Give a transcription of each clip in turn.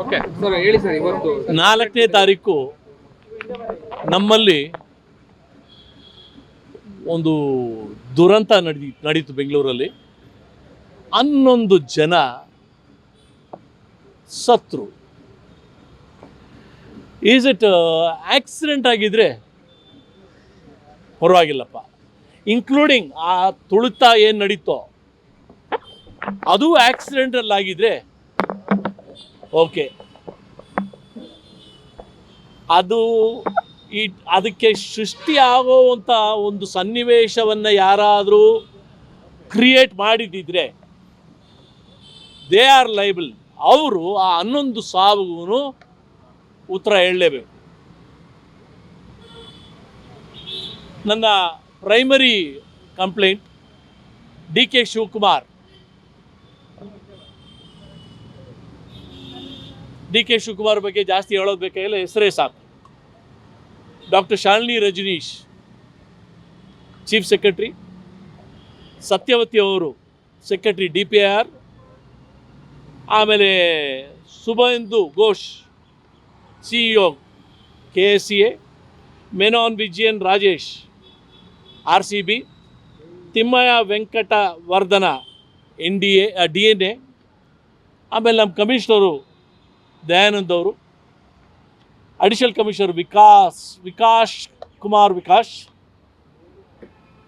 Okay sir, ಹೇಳಿ sir. ಇವತ್ತು 4ನೇ ತಾರೀಕು ನಮ್ಮಲ್ಲಿ ಒಂದು ದುರಂತ ನಡೀತು ಬೆಂಗಳೂರಲ್ಲಿ. 11 ಜನ ಸತ್ರು. ಈಸ್ ಇಟ್ ಆಕ್ಸಿಡೆಂಟ್ ಆಗಿದ್ರೆ ಪರವಾಗಿಲ್ಲಪ್ಪ, ಇನ್ಕ್ಲೂಡಿಂಗ್ ಆ ತುಳಿತ ಏನು ನಡೀತೋ ಅದು ಆಕ್ಸಿಡೆಂಟಲ್ಲಿ ಆಗಿದ್ರೆ ಓಕೆ. ಅದಕ್ಕೆ ಸೃಷ್ಟಿಯಾಗುವಂಥ ಒಂದು ಸನ್ನಿವೇಶವನ್ನು ಯಾರಾದರೂ ಕ್ರಿಯೇಟ್ ಮಾಡಿದ್ದಿದ್ರೆ ದೇ ಆರ್ ಲೈಬಲ್. ಅವರು ಆ 11 ಸಾವಿಗೂ ಉತ್ತರ ಹೇಳಲೇಬೇಕು. ನನ್ನ primary complaint DK Shivakumar. DK Shivakumar ಬಗ್ಗೆ ಜಾಸ್ತಿ ಹೇಳೋದು ಬೇಕಾಗಿಲ್ಲ, ಹೆಸರೇ ಸಾಕು. Doctor Shalini Rajneesh chief secretary, Satyavati ಅವರು ಸೆಕ್ರೆಟರಿ DPIR, ಆಮೇಲೆ ಸುಭೇಂದು Ghosh CEO KSCA, ಮೆನಾನ್ Vijayan Rajesh RCB, Thimmaiah ವೆಂಕಟವರ್ಧನ DNA, ಆಮೇಲೆ ನಮ್ಮ ಕಮಿಷನರು ದಯಾನಂದ್ ಅವರು, additional commissioner Vikas Kumar,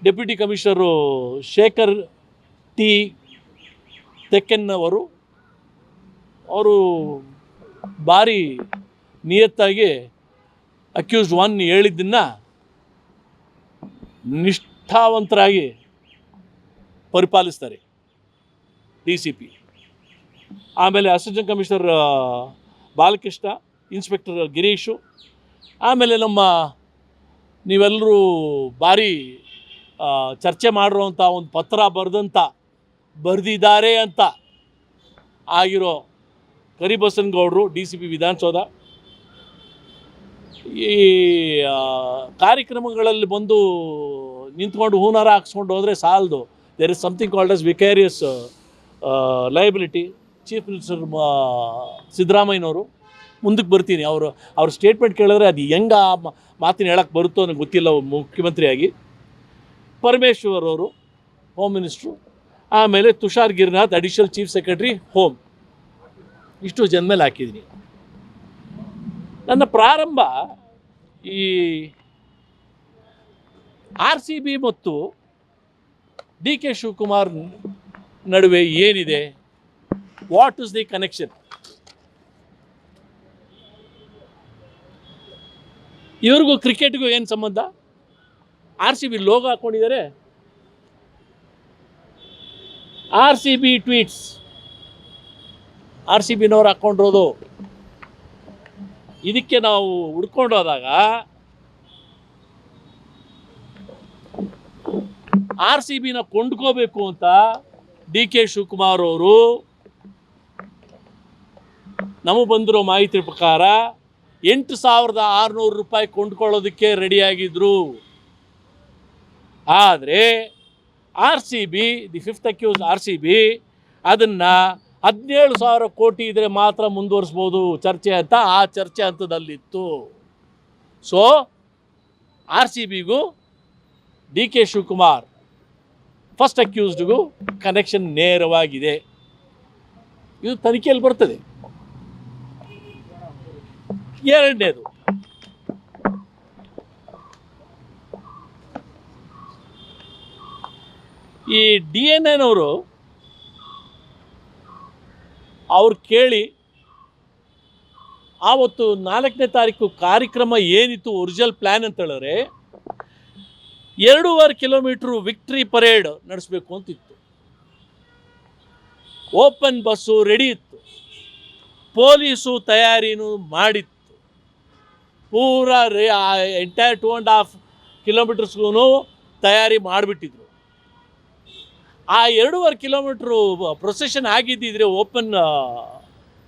deputy commissioner Shekhar T ತೆಕ್ಕನ್ ಅವರು ಭಾರಿ ನಿಯತ್ತಾಗಿ ಅಕ್ಯೂಸ್ಡ್ 1 ಹೇಳಿದ್ದನ್ನು ನಿಷ್ಠಾವಂತರಾಗಿ ಪರಿಪಾಲಿಸ್ತಾರೆ DCP. ಆಮೇಲೆ assistant commissioner Balakrishna, inspector Girish, ಆಮೇಲೆ ನೀವೆಲ್ಲರೂ ಭಾರಿ ಚರ್ಚೆ ಮಾಡಿರೋವಂಥ ಒಂದು ಪತ್ರ ಬರೆದಿದ್ದಾರೆ ಅಂತ ಆಗಿರೋ ಕರಿಬಸನಗೌಡರು DCP ವಿಧಾನಸೌಧ. ಈ ಕಾರ್ಯಕ್ರಮಗಳಲ್ಲಿ ಬಂದು ನಿಂತ್ಕೊಂಡು ಹೂನಾರ ಹಾಕ್ಸ್ಕೊಂಡು ಹೋದರೆ ಸಾಲದು. There is something called as vicarious liability. Chief minister ಸಿದ್ದರಾಮಯ್ಯನವರು ಮುಂದಕ್ಕೆ ಬರ್ತೀನಿ, ಅವ್ರ ಸ್ಟೇಟ್ಮೆಂಟ್ ಕೇಳಿದ್ರೆ ಅದು ಹೆಂಗೆ ಆ ಮಾತಿನ ಹೇಳಕ್ಕೆ ಬರುತ್ತೋ ನನಗೆ ಗೊತ್ತಿಲ್ಲ. ಮುಖ್ಯಮಂತ್ರಿಯಾಗಿ ಪರಮೇಶ್ವರ್ ಅವರು ಹೋಮ್ ಮಿನಿಸ್ಟ್ರು, ಆಮೇಲೆ Tushar Girinath additional chief secretary home. ಇಷ್ಟು ಜನ ಮೇಲೆ ಹಾಕಿದ್ದೀನಿ. ನನ್ನ ಪ್ರಾರಂಭ ಈ RCB ಮತ್ತು DK ಶಿವಕುಮಾರ್ ನಡುವೆ ಏನಿದೆ, ವಾಟ್ ಇಸ್ ದಿ ಕನೆಕ್ಷನ್? ಇವ್ರಿಗೂ ಕ್ರಿಕೆಟ್ಗೂ ಏನು ಸಂಬಂಧ? RCB ಲೋಗೋ ಹಾಕ್ಕೊಂಡಿದ್ದಾರೆ. RCB ಟ್ವೀಟ್ಸ್ RCBನವ್ರು ಹಾಕ್ಕೊಂಡಿರೋದು. ಇದಕ್ಕೆ ನಾವು ಹುಡ್ಕೊಂಡೋದಾಗ RCBನ ಕೊಂಡ್ಕೋಬೇಕು ಅಂತ DK ಶಿವಕುಮಾರ್ ಅವರು ನಮಗೆ ಬಂದಿರೋ ಮಾಹಿತಿ ಪ್ರಕಾರ 8,600 ರೂಪಾಯಿ ಕೊಂಡ್ಕೊಳ್ಳೋದಕ್ಕೆ ರೆಡಿಯಾಗಿದ್ದರು. ಆದರೆ RCB, the 5th accuse RCB, ಅದನ್ನು 17,000 ಕೋಟಿ ಇದ್ದರೆ ಮಾತ್ರ ಮುಂದುವರಿಸ್ಬೋದು ಚರ್ಚೆ ಅಂತ ಆ ಚರ್ಚೆ ಹಂತದಲ್ಲಿತ್ತು. ಸೊ RCBಗೂ DK ಶಿವಕುಮಾರ್ ಫಸ್ಟ್ ಅಕ್ಯೂಸ್ಡ್ಗೂ ಕನೆಕ್ಷನ್ ನೇರವಾಗಿದೆ. ಇದು ತನಿಖೆಯಲ್ಲಿ ಬರ್ತದೆ. ಎರಡನೇದು, ಈ DNAನವರು ಅವ್ರು ಕೇಳಿ ಆವತ್ತು 4ನೇ ತಾರೀಕು ಕಾರ್ಯಕ್ರಮ ಏನಿತ್ತು, ಒರಿಜಿನಲ್ ಪ್ಲ್ಯಾನ್ ಅಂತ ಹೇಳಿದ್ರೆ 2.5 ಕಿಲೋಮೀಟ್ರು ವಿಕ್ಟ್ರಿ ಪರೇಡ್ ನಡೆಸಬೇಕು ಅಂತಿತ್ತು. ಓಪನ್ ಬಸ್ಸು ರೆಡಿ ಇತ್ತು, ಪೊಲೀಸು ತಯಾರಿನೂ ಮಾಡಿತ್ತು. ಪೂರಾ ಎಂಟೈರ್ 2.5 ಕಿಲೋಮೀಟರ್ಸ್ಗೂ ತಯಾರಿ ಮಾಡಿಬಿಟ್ಟಿದ್ರು. ಆ 2.5 ಕಿಲೋಮೀಟ್ರು ಪ್ರೊಸೆಷನ್ ಆಗಿದ್ದಿದ್ರೆ ಓಪನ್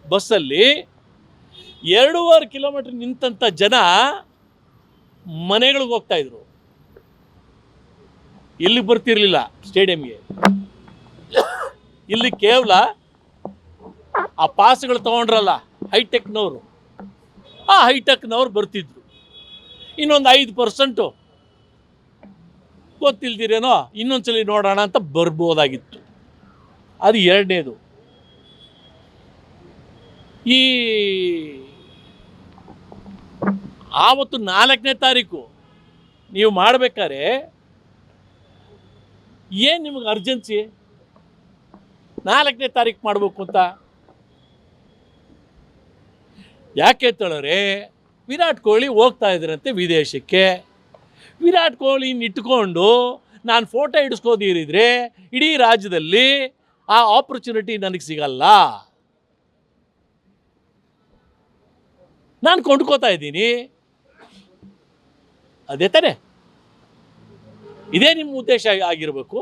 ಬಸ್ಸಲ್ಲಿ 2.5 ಕಿಲೋಮೀಟ್ರ್ ನಿಂತಂಥ ಜನ ಮನೆಗಳಿಗೆ ಹೋಗ್ತಾಯಿದ್ರು, ಇಲ್ಲಿಗೆ ಬರ್ತಿರ್ಲಿಲ್ಲ ಸ್ಟೇಡಿಯಂಗೆ. ಇಲ್ಲಿ ಕೇವಲ ಆ ಪಾಸ್ಗಳು ತೊಗೊಂಡ್ರಲ್ಲ ಹೈಟೆಕ್ನವರು. ಆ ಹೈಟೆಕ್ನವ್ರು ಬರ್ತಿದ್ರು. ಇನ್ನೊಂದು 5% ಗೊತ್ತಿಲ್ದಿರೇನೋ ಇನ್ನೊಂದ್ಸಲಿ ನೋಡೋಣ ಅಂತ ಬರ್ಬೋದಾಗಿತ್ತು. ಅದು ಎರಡನೇದು. ಈ ಆವತ್ತು 4ನೇ ತಾರೀಕು ನೀವು ಮಾಡಬೇಕಾದ್ರೆ ಏನು ನಿಮಗೆ ಅರ್ಜೆನ್ಸಿ 4ನೇ ತಾರೀಕು ಮಾಡಬೇಕು ಅಂತ? ಯಾಕೆ ತಳರೆ ವಿರಾಟ್ ಕೊಹ್ಲಿ ಹೋಗ್ತಾ ಇದ್ರಂತೆ ವಿದೇಶಕ್ಕೆ. ವಿರಾಟ್ ಕೊಹ್ಲಿನ ಇಟ್ಕೊಂಡು ನಾನು ಫೋಟೋ ಹಿಡಿಸ್ಕೋದಿರಿದ್ರೆ ಇಡೀ ರಾಜ್ಯದಲ್ಲಿ ಆ ಆಪರ್ಚುನಿಟಿ ನನಗೆ ಸಿಗಲ್ಲ. ನಾನು ಕೊಂಡ್ಕೋತಾ ಇದ್ದೀನಿ. ಅದೇ ತಾನೆ, ಇದೇ ನಿಮ್ಮ ಉದ್ದೇಶ ಆಗಿರಬೇಕು.